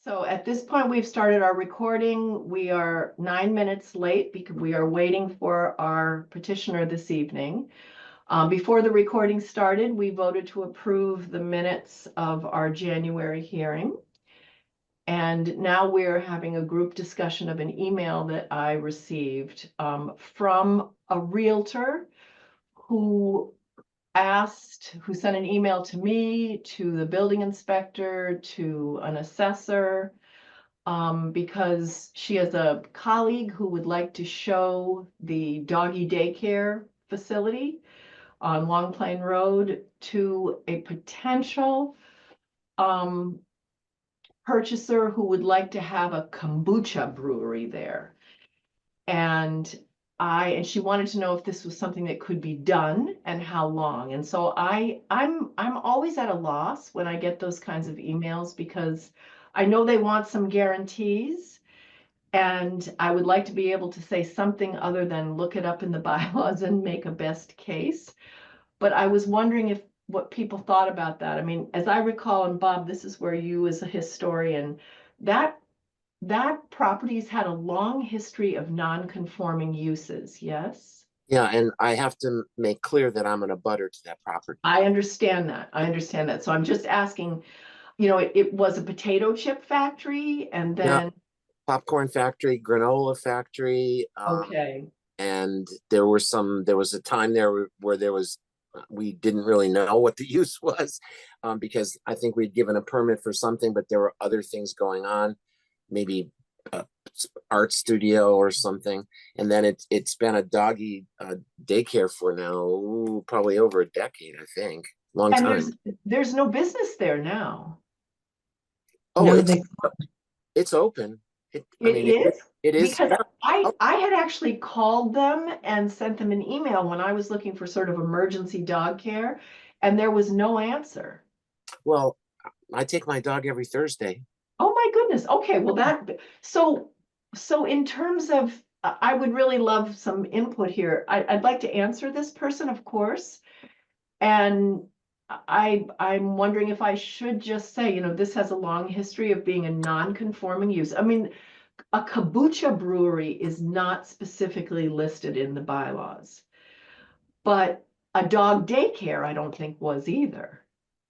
So at this point, we've started our recording. We are 9 minutes late because we are waiting for our petitioner this evening. Before the recording started, we voted to approve the minutes of our January hearing. And now we're having a group discussion of an email that I received from a realtor who sent an email to me, to the building inspector, to an assessor, because she has a colleague who would like to show the doggy daycare facility on Long Plain Road to a potential purchaser who would like to have a kombucha brewery there. And she wanted to know if this was something that could be done and how long. And so I'm always at a loss when I get those kinds of emails because I know they want some guarantees, and I would like to be able to say something other than look it up in the bylaws and make a best case. But I was wondering what people thought about that. I mean, as I recall, and Bob, this is where you as a historian, that property's had a long history of non-conforming uses, yes? Yeah, and I have to make clear that I'm an abutter to that property. I understand that. I understand that. So I'm just asking, it was a potato chip factory and Yeah, then, popcorn factory, granola factory, okay. and there was a time there where we didn't really know what the use was, because I think we'd given a permit for something, but there were other things going on, maybe a art studio or something. And then it's been a doggy daycare for now, probably over a decade, I think. Long And time. there's no business there now. Oh, No, they it's open. It is? It is. Because Yeah. I had actually called them and sent them an email when I was looking for sort of emergency dog care, and there was no answer. Well, I take my dog every Thursday. Oh my goodness. Okay, well so in terms of, I would really love some input here. I'd like to answer this person, of course. And I'm wondering if I should just say, this has a long history of being a non-conforming use. I mean, a kombucha brewery is not specifically listed in the bylaws, but a dog daycare, I don't think was either.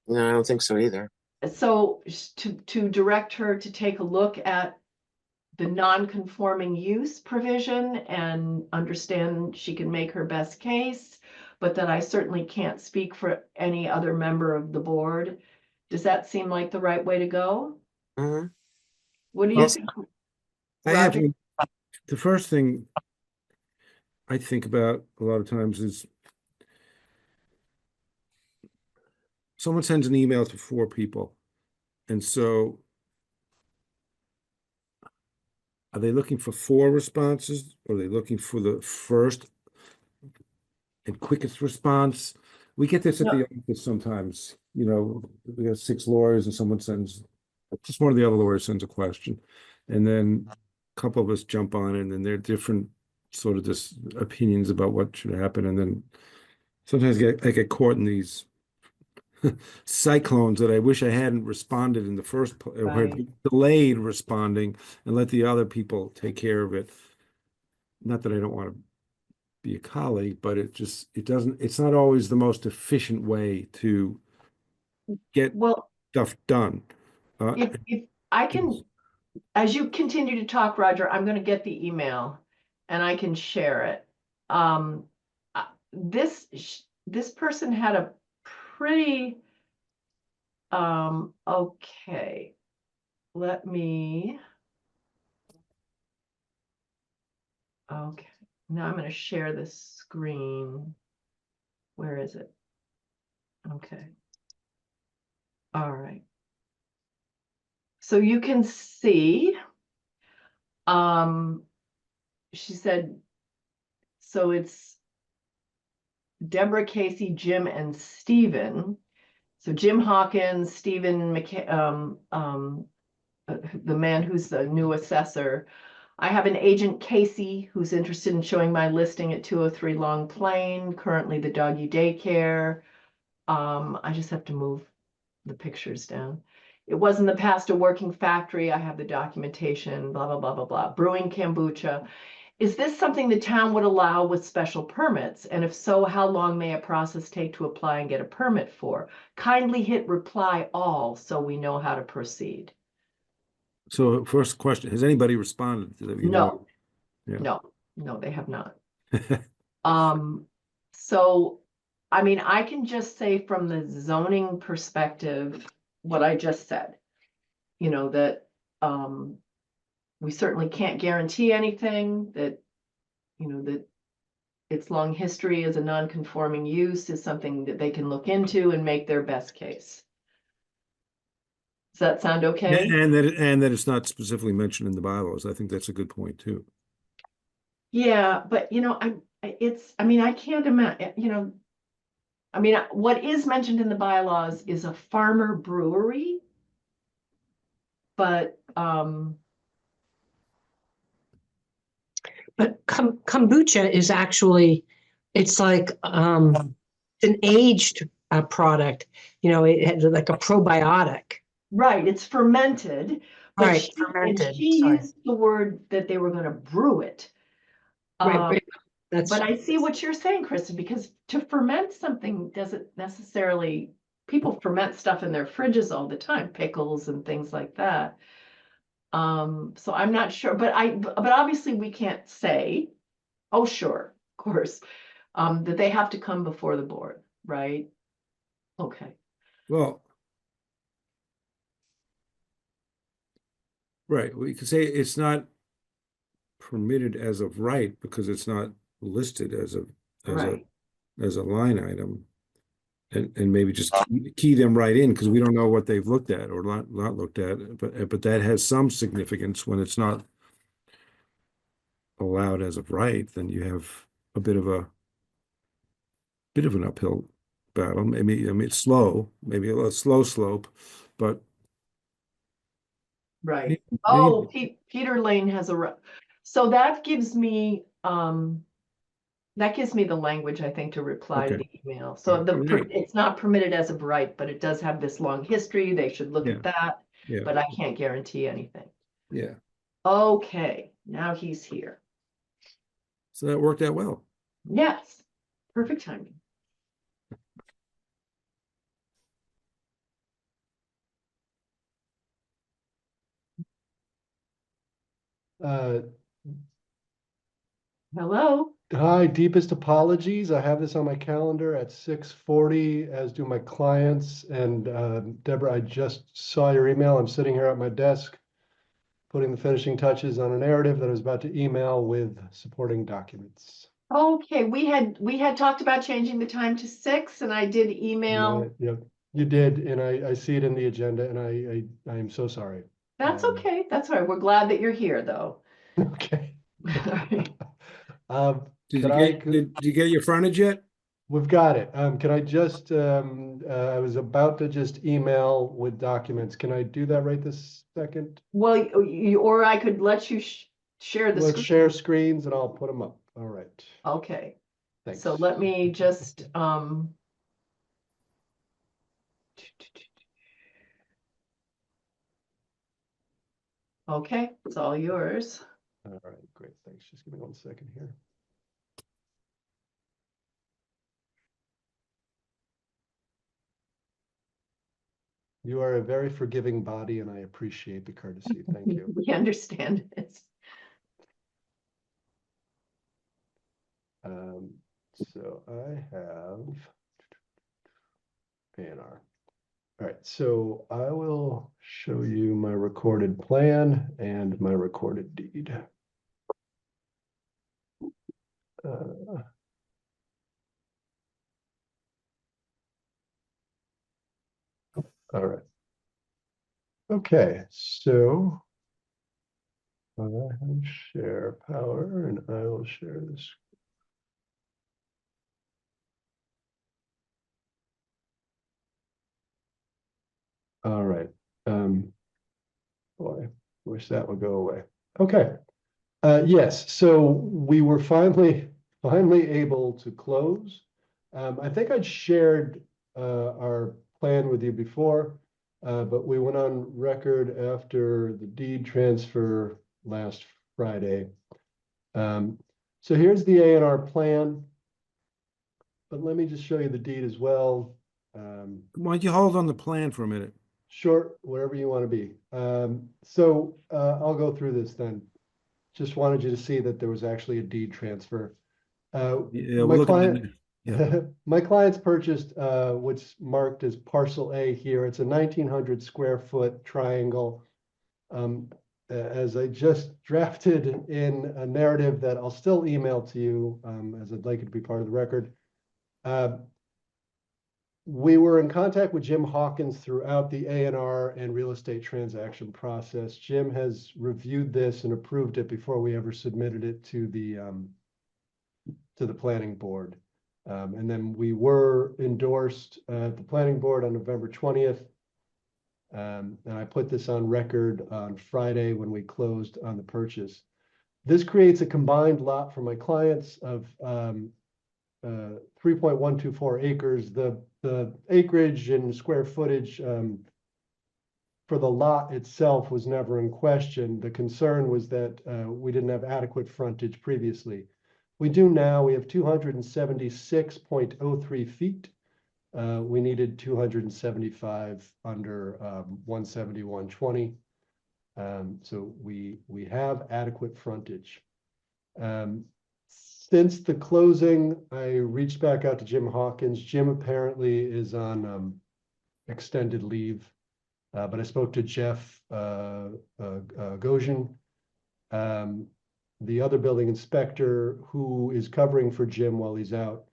No, I don't think so either. So to direct her to take a look at the non-conforming use provision and understand she can make her best case, but that I certainly can't speak for any other member of the board. Does that seem like the right way to go? Mm-hmm. What do you think, I have Roger? the first thing I think about a lot of times is someone sends an email to 4 people. And so are they looking for 4 responses? Or are they looking for the first and quickest response? We get this at No. the office sometimes. We got 6 lawyers and just one of the other lawyers sends a question. And then a couple of us jump on it, and then there are different sort of just opinions about what should happen. And then sometimes I get caught in these cyclones that I wish I hadn't responded in the first place, or Right. delayed responding and let the other people take care of it. Not that I don't want to be a colleague, but it's not always the most efficient way to get Well, stuff done. if I can, as you continue to talk, Roger, I'm going to get the email and I can share it. This person had a pretty, okay, let me, okay, now I'm going to share this screen. Where is it? Okay. All right. So you can see, she said, so it's Deborah, Casey, Jim, and Stephen. So Jim Hawkins, Stephen the man who's the new assessor. I have an agent, Casey, who's interested in showing my listing at 203 Long Plain, currently the doggy daycare. I just have to move the pictures down. it was in the past a working factory. I have the documentation, blah, blah, blah, blah, blah. Brewing kombucha. Is this something the town would allow with special permits? And if so, how long may a process take to apply and get a permit for? Kindly hit reply all so we know how to proceed. So first question, has anybody responded to that? You know? No, Yeah. no, they have not. So, I mean, I can just say from the zoning perspective, what I just said, you know, that, we certainly can't guarantee anything, that, you know, that its long history as a non-conforming use is something that they can look into and make their best case. Does that sound okay? And that it's not specifically mentioned in the bylaws. I think that's a good point too. Yeah, but you know, I mean, I can't imagine, you know, I mean, what is mentioned in the bylaws is a farmer brewery. But, But kombucha is actually, it's like an aged product. You know, it has like a probiotic. right, it's fermented, but Right, she, and fermented. she Sorry. used the word that they were gonna brew it. Right, that's But I see what you're saying, Kristen, because to ferment something doesn't necessarily, people ferment stuff in their fridges all the time, pickles and things like that. So I'm not sure, but obviously we can't say, oh, sure, of course, that they have to come before the board, right? Okay, Well, right. We could say it's not permitted as of right because it's not listed as a right, as a line item. And maybe just key them right in because we don't know what they've looked at or not looked at, but that has some significance when it's not allowed as of right, then you have a bit of an uphill battle. Maybe I mean it's slow, maybe a slow slope, but right. any- Oh, Peter Lane has so that gives me, the language, I think, to reply to okay. the email. So Right. it's not permitted as of right, but it does have this long history. They should look Yeah. at that, Yeah. but I can't guarantee anything. Yeah. Okay, now he's here. So that worked out well. Yes, perfect timing. Uh, Hello. Hi, deepest apologies. I have this on my calendar at 6:40, as do my clients. And Deborah, I just saw your email. I'm sitting here at my desk, putting the finishing touches on a narrative that I was about to email with supporting documents. Okay, we had talked about changing the time to 6, and I did email. Yep, you did, and I see it in the agenda, and I am so sorry. That's okay. That's all right. We're glad that you're here, though. Okay. Did Could you I? did you get your frontage yet? We've got it. Can I just, I was about to just email with documents. Can I do that right this second? Well, or I could let you share the Let's screen. share screens and I'll put them up. All right. Okay, Thanks. so let me just, okay, it's all yours. All right, great. Thanks. Just give me 1 second here. You are a very forgiving body and I appreciate the courtesy. Thank you. We understand this. So I have A&R. All right, so I will show you my recorded plan and my recorded deed. All right. Okay, so I have share power and I will share this. All right. Boy, wish that would go away. Okay. Yes, so we were finally able to close. I think I'd shared our plan with you before. but we went on record after the deed transfer last Friday. So here's the A&R plan, but let me just show you the deed as well. Why don't you hold on the plan for a minute? Short, wherever you want to be. I'll go through this then. Just wanted you to see that there was actually a deed transfer. Yeah, My we're looking at client, it. Yeah. my clients purchased what's marked as parcel A here. It's a 1,900 square foot triangle. As I just drafted in a narrative that I'll still email to you, as I'd like it to be part of the record. We were in contact with Jim Hawkins throughout the A&R and real estate transaction process. Jim has reviewed this and approved it before we ever submitted it to the planning board. And then we were endorsed at the planning board on November 20th. And I put this on record on Friday when we closed on the purchase. This creates a combined lot for my clients of 3.124 acres. The acreage and square footage for the lot itself was never in question. The concern was that we didn't have adequate frontage previously. We do now. We have 276.03 feet. We needed 275 under 171.20. So we have adequate frontage. Since the closing, I reached back out to Jim Hawkins. Jim apparently is on extended leave, but I spoke to Jeff Gosian, the other building inspector who is covering for Jim while he's out.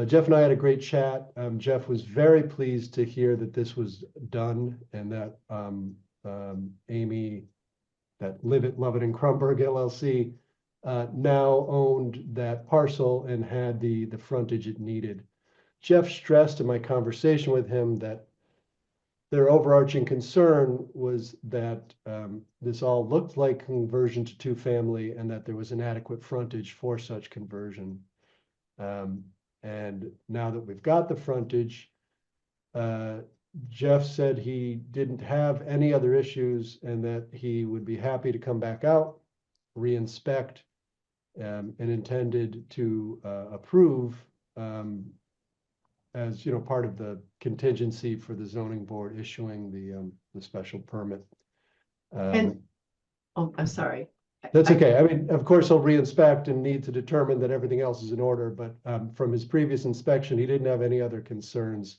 Jeff and I had a great chat. Jeff was very pleased to hear that this was done and that Amy, that Live It, Love It in Crumberg LLC, now owned that parcel and had the frontage it needed. Jeff stressed in my conversation with him that their overarching concern was that this all looked like conversion to two-family and that there was inadequate frontage for such conversion. And now that we've got the frontage, Jeff said he didn't have any other issues and that he would be happy to come back out, re-inspect, and intended to approve as part of the contingency for the zoning board issuing the special permit. And, oh, I'm sorry. That's okay. I mean, of course, he'll re-inspect and need to determine that everything else is in order, but from his previous inspection, he didn't have any other concerns.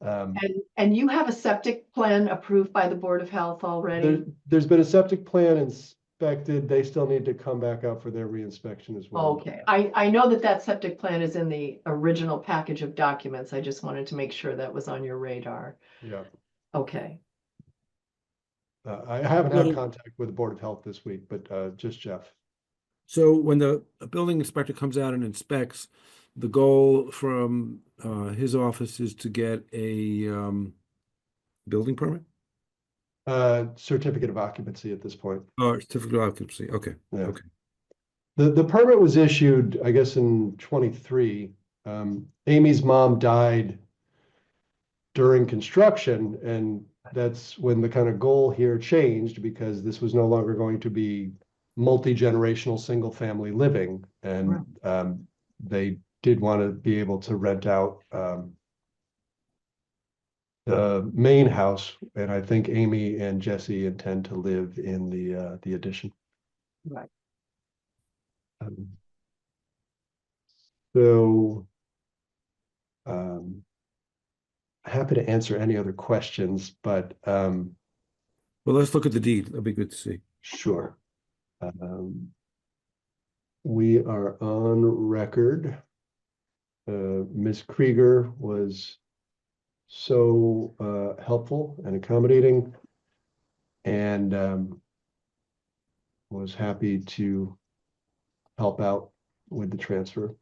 And you have a septic plan approved by the Board of Health already? There's been a septic plan inspected. They still need to come back out for their re-inspection as well. Okay, I know that septic plan is in the original package of documents. I just wanted to make sure that was on your radar. Yeah. Okay. I haven't had contact with the Board of Health this week, but just Jeff. So when the building inspector comes out and inspects, the goal from his office is to get a building permit? Certificate of occupancy at this point. Oh, certificate of occupancy. Okay. Yeah. Okay. The permit was issued, I guess, in 23. Amy's mom died during construction, and that's when the kind of goal here changed because this was no longer going to be multi-generational single family living. And they did want to be able to rent out the main house. And I think Amy and Jesse intend to live in the addition. Right. So happy to answer any other questions, but Well, let's look at the deed. That'd be good to see. sure. We are on record. Ms. Krieger was so helpful and accommodating and was happy to help out with the transfer.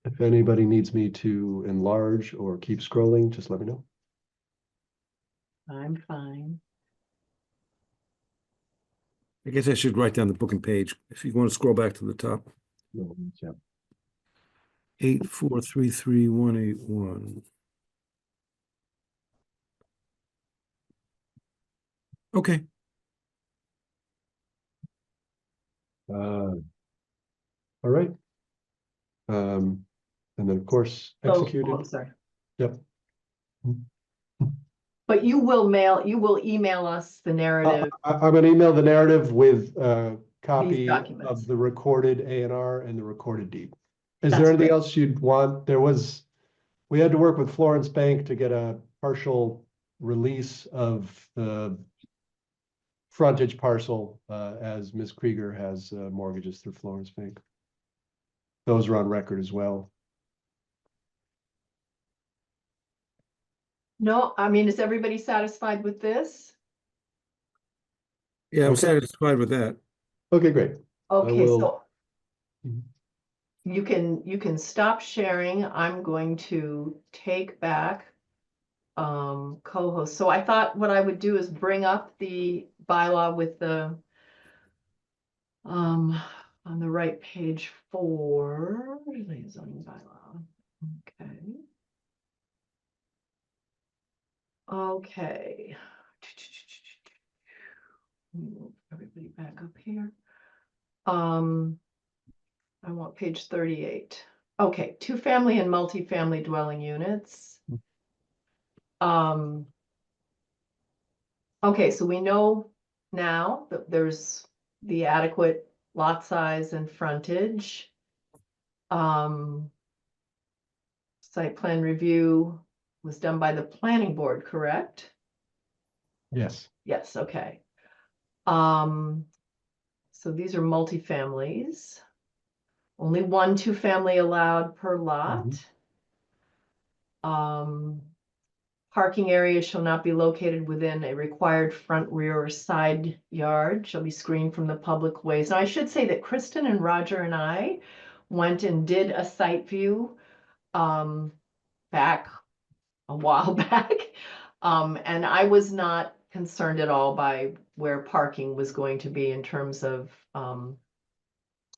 If anybody needs me to enlarge or keep scrolling, just let me know. I'm fine. I guess I should write down the book and page. If you want to scroll back to the top. No, yeah. 8433181. Okay. All right. And then of course, Oh, executed. I'm sorry. Yep. But you will email us the narrative, I'm gonna email the narrative with a copy documents. of the recorded A&R and the recorded deed. Is That's there anything great. else you'd want? We had to work with Florence Bank to get a partial release of the frontage parcel, as Ms. Krieger has mortgages through Florence Bank. Those are on record as well. No, I mean, is everybody satisfied with this? Yeah, I'm Okay. satisfied with that. Okay, great. Okay, will- so Mhm. you can stop sharing. I'm going to take back co-host. So I thought what I would do is bring up the bylaw with the on the right page for zoning bylaw. Okay. Okay. Move everybody back up here. I want page 38. Okay, two-family and multifamily dwelling units. Okay, so we know now that there's the adequate lot size and frontage. Site plan review was done by the planning board, correct? Yes. Yes, okay. So these are multifamilies. Only one two-family allowed per lot. Parking areas shall not be located within a required front, rear, or side yard, shall be screened from the public ways. Now, I should say that Kristen and Roger and I went and did a site view back a while back. And I was not concerned at all by where parking was going to be in terms of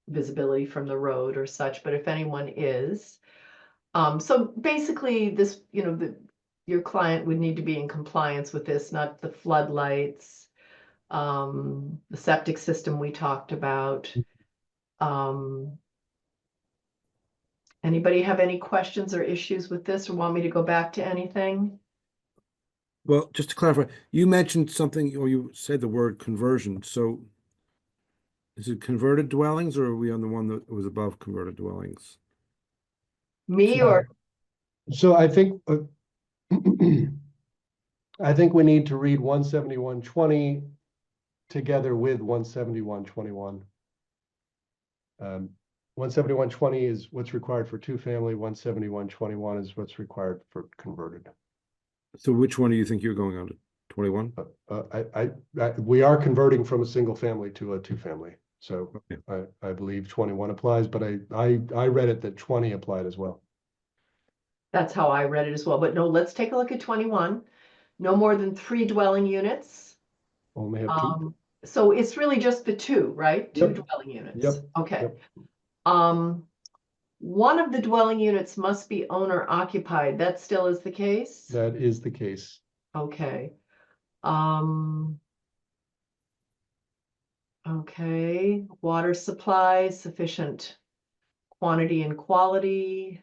visibility from the road or such, but if anyone is. So basically this, your client would need to be in compliance with this, not the floodlights, the septic system we talked about. Anybody have any questions or issues with this or want me to go back to anything? Well, just to clarify, you mentioned something, or you said the word conversion. So is it converted dwellings, or are we on the one that was above converted dwellings? Me or, So I think I think we need to read 17120 together with 17121. 17120 is what's required for two-family, 17121 is what's required for converted. So which one do you think you're going on to? 21? We are converting from a single family to a two-family. So Okay. I believe 21 applies, but I read it that 20 applied as well. that's how I read it as well, but no, let's take a look at 21. No more than 3 dwelling units. Only have two. So it's really just the 2, right? 2 Yep. dwelling units. Yep. Okay. Yep. One of the dwelling units must be owner occupied. That still is the case? That is the case. Okay. Okay, water supply, sufficient quantity and quality.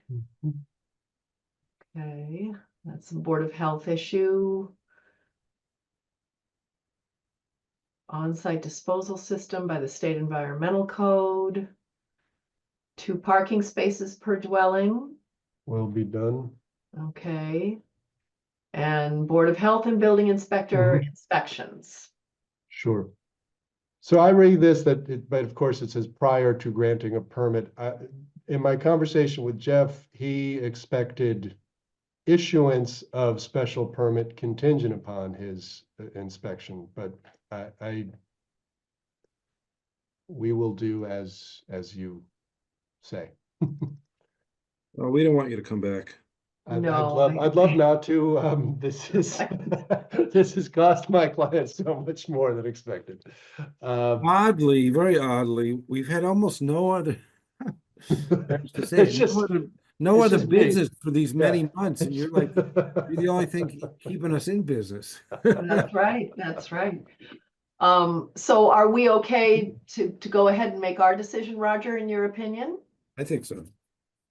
Okay, that's a Board of Health issue. On-site disposal system by the State Environmental Code. 2 parking spaces per dwelling. Will be done. Okay. And Board of Health and Building Inspector inspections. Sure. So I read this but of course it says prior to granting a permit. In my conversation with Jeff, he expected issuance of special permit contingent upon his inspection, but we will do as you say. Oh, we don't want you to come back. No, I'd love not to. This is this has cost my clients so much more than expected. Oddly, very oddly, we've had almost no other, I have to say, It's just, no it's other just me. business for these many Yeah. months, and you're like, you're the only thing keeping us in business. that's right, that's right. So are we okay to go ahead and make our decision, Roger, in your opinion? I think so.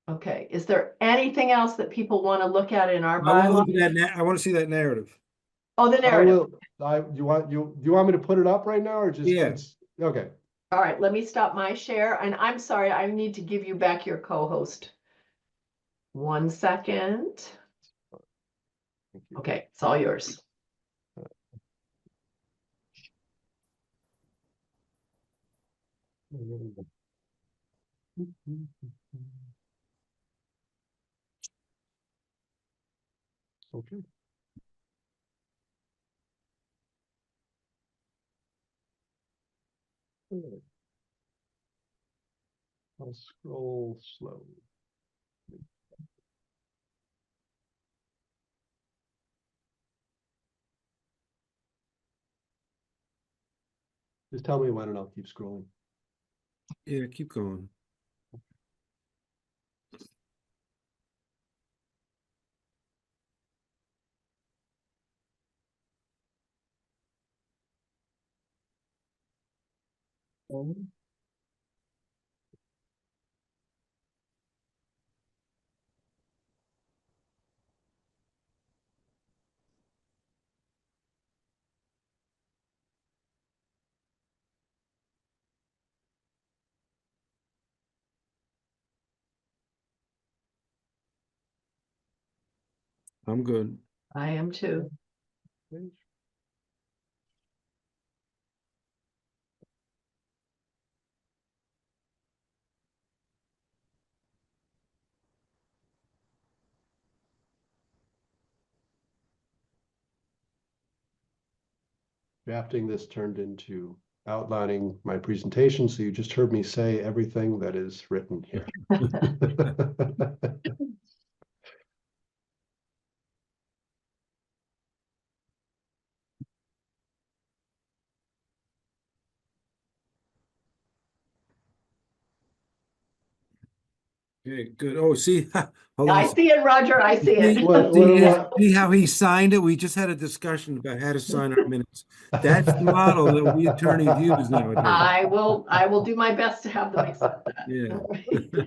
Okay, is there anything else that people want to look at in our I want to bylaw? look at that. I want to see that narrative. Oh, the I narrative. will, you want me to put it up right now or just, Yeah. it's, okay. All right, let me stop my share, and I'm sorry, I need to give you back your co-host. 1 second. Thank you. Okay, it's all yours. Okay. I'll scroll slow. Just tell me when and I'll keep scrolling. Yeah, keep going. I'm good. I am too. Drafting this turned into outlining my presentation, so you just heard me say everything that is written here. Okay, good. Oh, see, hold I on. see it, Roger, I see See, it. see how he signed it? We just had a discussion about how to sign our minutes. That's the model that we attorneys use nowadays. I will do my best to have them accept that. Yeah.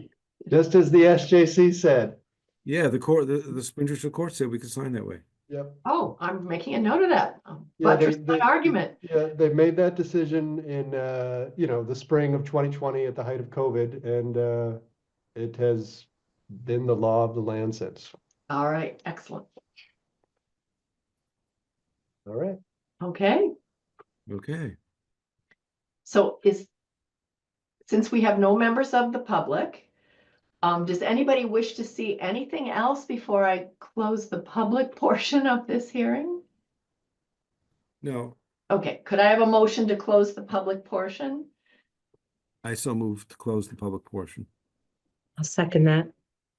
Just as the SJC said. Yeah, the court, the Springfield court said we could sign that way. Yep. Oh, I'm making a note of that. Yeah, Buttress my argument. Yeah, they made that decision in, the spring of 2020 at the height of COVID, and it has been the law of the land since. All right, excellent. All right. Okay, Okay. so since we have no members of the public, does anybody wish to see anything else before I close the public portion of this hearing? No, Okay, could I have a motion to close the public portion? I so moved to close the public portion. I'll second that.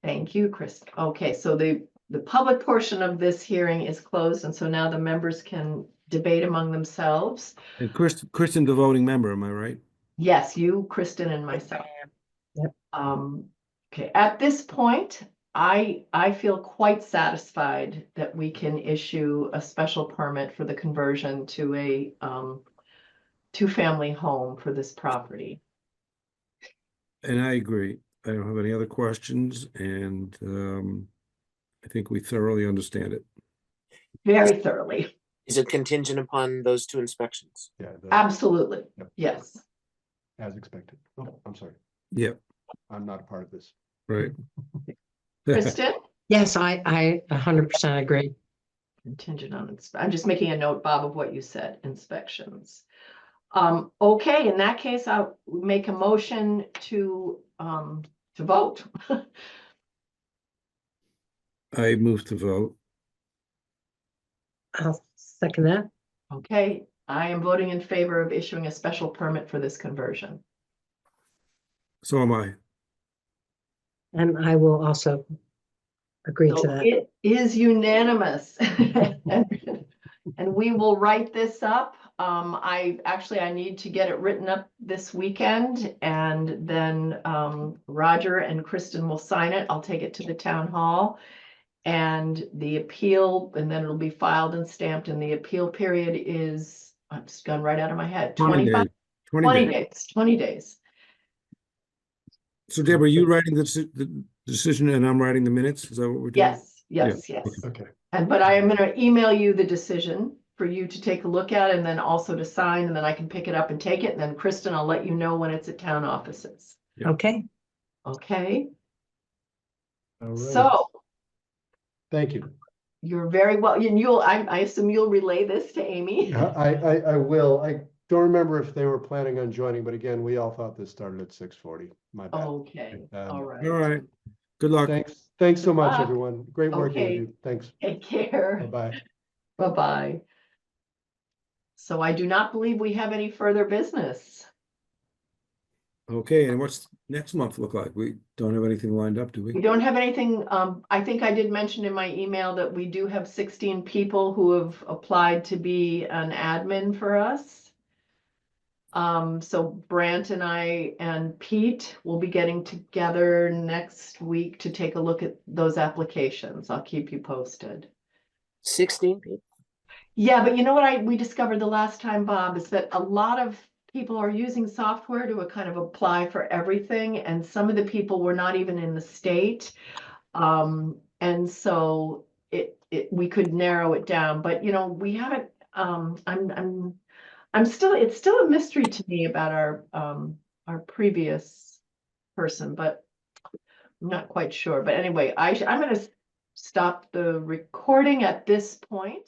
Thank you, Chris. Okay, so the public portion of this hearing is closed, and so now the members can debate among themselves. And Kristen, the voting member, am I right? Yes, you, Kristen, and myself. Yep. Okay, at this point, I feel quite satisfied that we can issue a special permit for the conversion to a two-family home for this property. And I agree. I don't have any other questions, and I think we thoroughly understand it. Very thoroughly. Is it contingent upon those two inspections? Yeah, Absolutely. Yep. Yes. as expected. Oh, I'm sorry. Yeah, I'm not a part of this. right. Kristen? Yes, I 100% agree. Contingent on, I'm just making a note, Bob, of what you said, inspections. Okay, in that case, I'll make a motion to vote. I move to vote. I'll second that. Okay, I am voting in favor of issuing a special permit for this conversion. So am I. And I will also agree to So that. it is unanimous. And we will write this up. I need to get it written up this weekend, and then Roger and Kristen will sign it. I'll take it to the town hall. And the appeal, and then it'll be filed and stamped, and the appeal period is, I've just gone right out of my head, 20 25, days. 20 20 days. days, 20 days. So Deborah, you writing the decision and I'm writing the minutes? Is that what we're doing? Yes, Yeah, yes. Okay. But I am gonna email you the decision for you to take a look at, and then also to sign, and then I can pick it up and take it, and then Kristen, I'll let you know when it's at town offices. Okay. Okay, All right. so Thank you. you're very well, and I assume you'll relay this to Amy. I will. I don't remember if they were planning on joining, but again, we all thought this started at 6:40. My bad. Okay, all All right. right. Good luck. Thanks so much, luck. everyone. Great working with Okay. you. Thanks. Take care. Bye-bye. Bye-bye. So I do not believe we have any further business. Okay, and what's next month look like? We don't have anything lined up, do We we? don't have anything, I think I did mention in my email that we do have 16 people who have applied to be an admin for us. So Brant and I and Pete will be getting together next week to take a look at those applications. I'll keep you posted. 16 people. Yeah, but you know what we discovered the last time, Bob, is that a lot of people are using software to kind of apply for everything, and some of the people were not even in the state. And so we could narrow it down, but we haven't, it's still a mystery to me about our previous person, but I'm not quite sure. But anyway, I'm gonna stop the recording at this point.